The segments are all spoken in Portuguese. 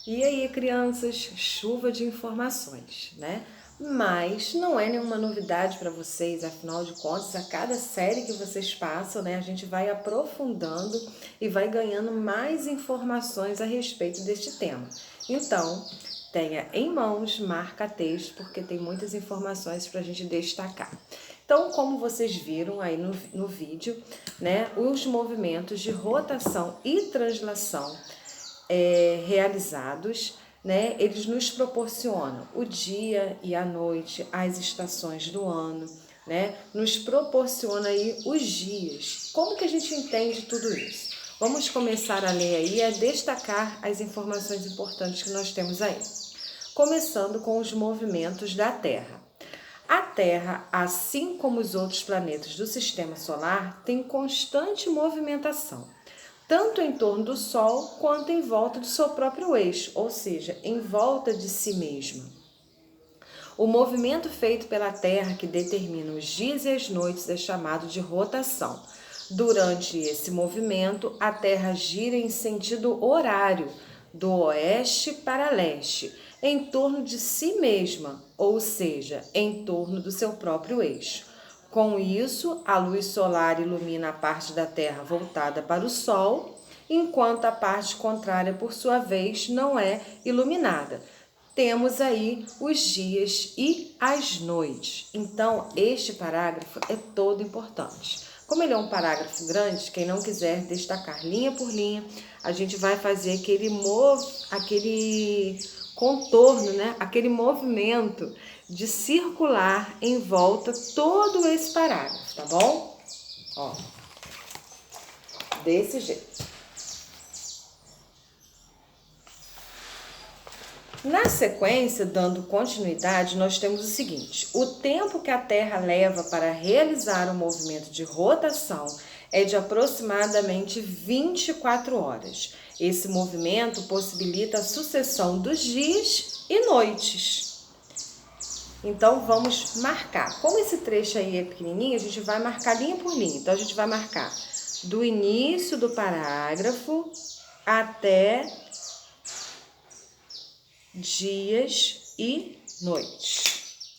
E aí, crianças, chuva de informações, né? Mas não é nenhuma novidade para vocês, afinal de contas, a cada série que vocês passam, né, a gente vai aprofundando e vai ganhando mais informações a respeito deste tema. Então, tenha em mãos, marca texto, porque tem muitas informações para a gente destacar. Então, como vocês viram aí no vídeo, né, os movimentos de rotação e translação realizados, né, eles nos proporcionam o dia e a noite, as estações do ano, né, nos proporciona aí os dias. Como que a gente entende tudo isso? Vamos começar a ler aí e a destacar as informações importantes que nós temos aí. Começando com os movimentos da Terra. A Terra, assim como os outros planetas do Sistema Solar, tem constante movimentação, tanto em torno do Sol quanto em volta do seu próprio eixo, ou seja, em volta de si mesma. O movimento feito pela Terra, que determina os dias e as noites, é chamado de rotação. Durante esse movimento, a Terra gira em sentido horário, do oeste para leste, em torno de si mesma, ou seja, em torno do seu próprio eixo. Com isso, a luz solar ilumina a parte da Terra voltada para o Sol, enquanto a parte contrária, por sua vez, não é iluminada. Temos aí os dias e as noites. Então, este parágrafo é todo importante. Como ele é um parágrafo grande, quem não quiser destacar linha por linha, a gente vai fazer aquele contorno, né? Aquele movimento de circular em volta todo esse parágrafo, tá bom? Ó, desse jeito. Na sequência, dando continuidade, nós temos o seguinte: o tempo que a Terra leva para realizar o movimento de rotação é de aproximadamente 24 horas. Esse movimento possibilita a sucessão dos dias e noites. Então, vamos marcar. Como esse trecho aí é pequenininho, a gente vai marcar linha por linha. Então, a gente vai marcar do início do parágrafo até dias e noites.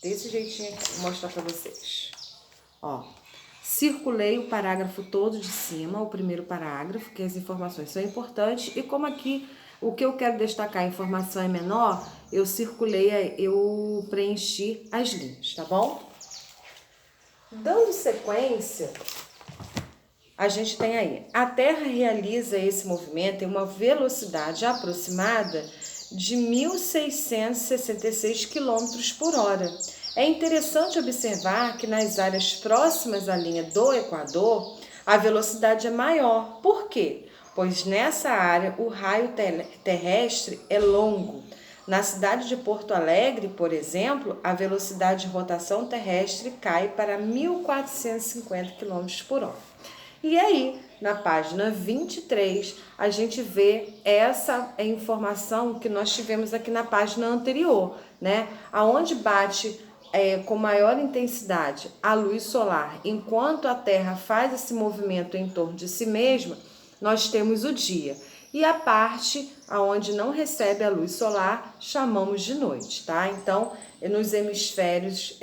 Desse jeitinho aqui, vou mostrar para vocês. Ó, circulei o parágrafo todo de cima, o primeiro parágrafo, que as informações são importantes, e como aqui o que eu quero destacar, a informação é menor, eu preenchi as linhas, tá bom? Dando sequência, a gente tem aí, a Terra realiza esse movimento em uma velocidade aproximada de 1.666 km por hora. É interessante observar que nas áreas próximas à linha do Equador, a velocidade é maior. Por quê? Pois nessa área o raio terrestre é longo. Na cidade de Porto Alegre, por exemplo, a velocidade de rotação terrestre cai para 1.450 km por hora. E aí, na página 23, a gente vê essa informação que nós tivemos aqui na página anterior, né? Aonde bate com maior intensidade a luz solar, enquanto a Terra faz esse movimento em torno de si mesma, nós temos o dia. E a parte aonde não recebe a luz solar, chamamos de noite, tá? Então, nos hemisférios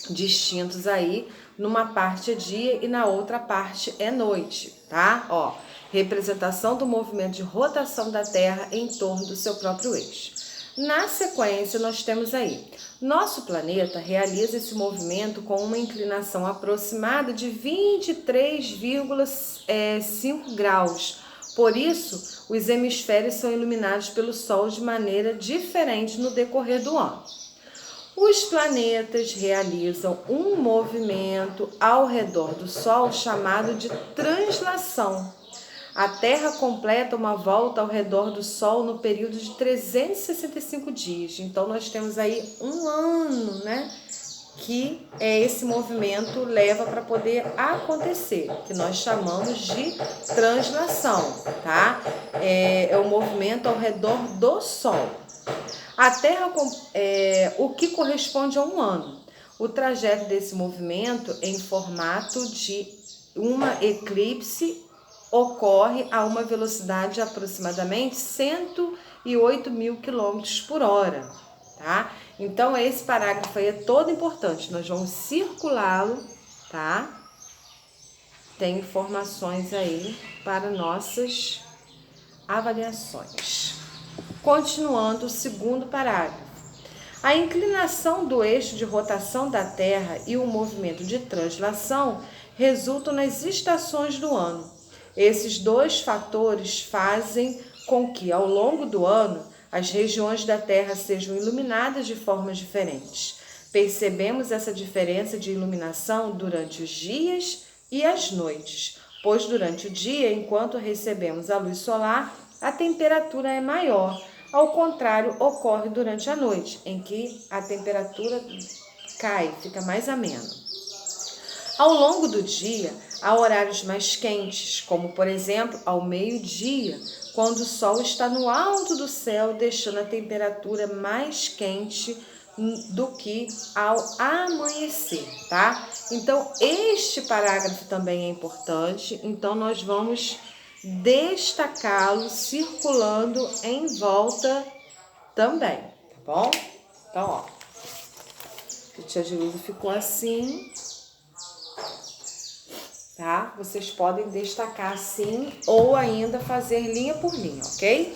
distintos aí, numa parte é dia e na outra parte é noite, tá? Ó, representação do movimento de rotação da Terra em torno do seu próprio eixo. Na sequência, nós temos aí, nosso planeta realiza esse movimento com uma inclinação aproximada de 23,5 graus. Por isso, os hemisférios são iluminados pelo Sol de maneira diferente no decorrer do ano. Os planetas realizam um movimento ao redor do Sol chamado de translação. A Terra completa uma volta ao redor do Sol no período de 365 dias. Então, nós temos aí um ano, né? Que esse movimento leva para poder acontecer, que nós chamamos de translação, tá? É o movimento ao redor do Sol. A Terra, o que corresponde a um ano. O trajeto desse movimento é em formato de uma eclipse ocorre a uma velocidade de aproximadamente 108 mil quilômetros por hora, tá? Então, esse parágrafo aí é todo importante, nós vamos circulá-lo, tá? Tem informações aí para nossas avaliações. Continuando o segundo parágrafo. A inclinação do eixo de rotação da Terra e o movimento de translação resultam nas estações do ano. Esses dois fatores fazem com que, ao longo do ano, as regiões da Terra sejam iluminadas de formas diferentes. Percebemos essa diferença de iluminação durante os dias e as noites, pois durante o dia, enquanto recebemos a luz solar, a temperatura é maior. Ao contrário, ocorre durante a noite, em que a temperatura cai, fica mais amena. Ao longo do dia, há horários mais quentes, como por exemplo ao meio-dia, quando o sol está no alto do céu, deixando a temperatura mais quente do que ao amanhecer, tá? Então, este parágrafo também é importante, então nós vamos destacá-lo circulando em volta também, tá bom? Então, ó, o Tia Gelusa ficou assim, tá? Vocês podem destacar assim ou ainda fazer linha por linha, ok?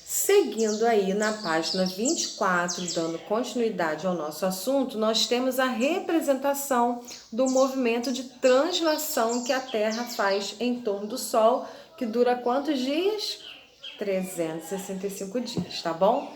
Seguindo aí na página 24, dando continuidade ao nosso assunto, nós temos a representação do movimento de translação que a Terra faz em torno do Sol, que dura quantos dias? 365 dias, tá bom?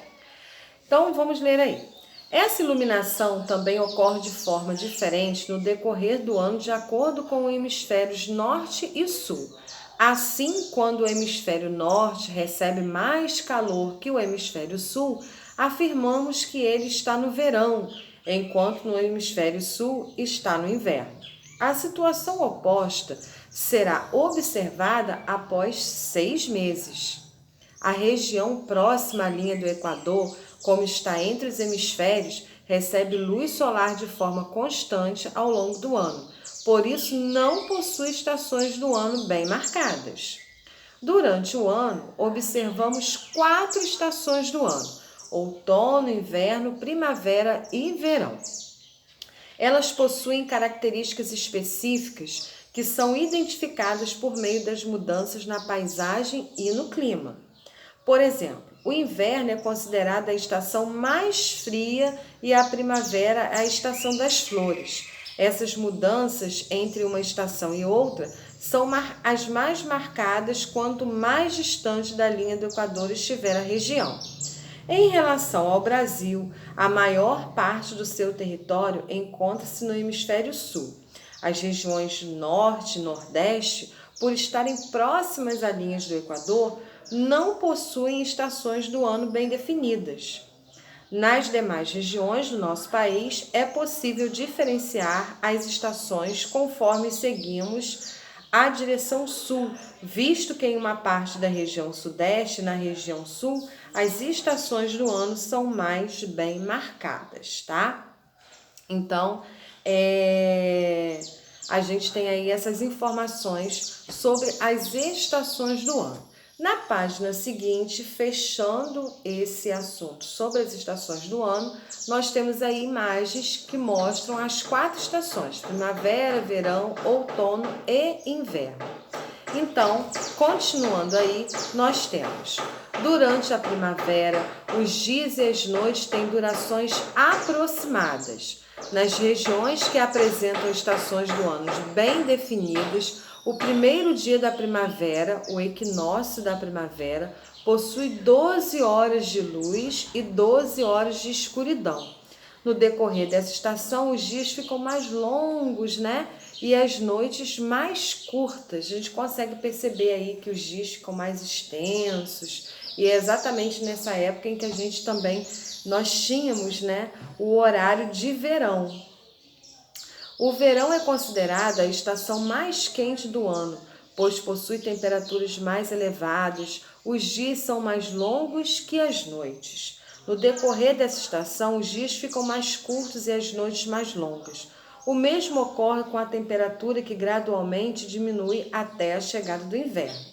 Então, vamos ler aí. Essa iluminação também ocorre de forma diferente no decorrer do ano de acordo com os hemisférios norte e sul. Assim, quando o hemisfério norte recebe mais calor que o hemisfério sul, afirmamos que ele está no verão, enquanto no hemisfério sul está no inverno. A situação oposta será observada após 6 meses. A região próxima à linha do Equador, como está entre os hemisférios, recebe luz solar de forma constante ao longo do ano. Por isso, não possui estações do ano bem marcadas. Durante o ano, observamos 4 estações do ano: outono, inverno, primavera e verão. Elas possuem características específicas que são identificadas por meio das mudanças na paisagem e no clima. Por exemplo, o inverno é considerada a estação mais fria e a primavera a estação das flores. Essas mudanças entre uma estação e outra são as mais marcadas quanto mais distante da linha do Equador estiver a região. Em relação ao Brasil, a maior parte do seu território encontra-se no hemisfério sul. As regiões norte e nordeste, por estarem próximas às linhas do Equador, não possuem estações do ano bem definidas. Nas demais regiões do nosso país, é possível diferenciar as estações conforme seguimos a direção sul, visto que em uma parte da região sudeste e na região sul, as estações do ano são mais bem marcadas, tá? Então, a gente tem aí essas informações sobre as estações do ano. Na página seguinte, fechando esse assunto sobre as estações do ano, nós temos aí imagens que mostram as 4 estações: primavera, verão, outono e inverno. Então, continuando aí, nós temos: durante a primavera, os dias e as noites têm durações aproximadas. Nas regiões que apresentam estações do ano bem definidas, o primeiro dia da primavera, o equinócio da primavera, possui 12 horas de luz e 12 horas de escuridão. No decorrer dessa estação, os dias ficam mais longos, né? E as noites mais curtas. A gente consegue perceber aí que os dias ficam mais extensos. E é exatamente nessa época em que a gente também, nós tínhamos, né, o horário de verão. O verão é considerada a estação mais quente do ano, pois possui temperaturas mais elevadas, os dias são mais longos que as noites. No decorrer dessa estação, os dias ficam mais curtos e as noites mais longas. O mesmo ocorre com a temperatura que gradualmente diminui até a chegada do inverno.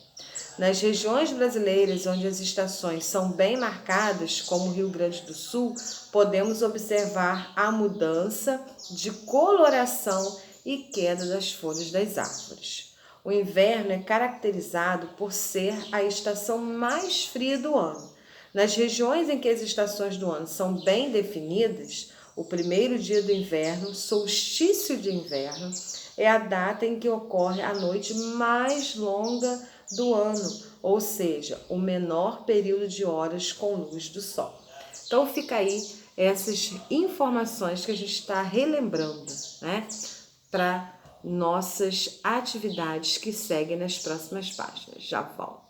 Nas regiões brasileiras onde as estações são bem marcadas, como o Rio Grande do Sul, podemos observar a mudança de coloração e queda das folhas das árvores. O inverno é caracterizado por ser a estação mais fria do ano. Nas regiões em que as estações do ano são bem definidas, o primeiro dia do inverno, solstício de inverno, é a data em que ocorre a noite mais longa do ano, ou seja, o menor período de horas com luz do sol. Então fica aí essas informações que a gente está relembrando, né, para nossas atividades que seguem nas próximas páginas. Já volto.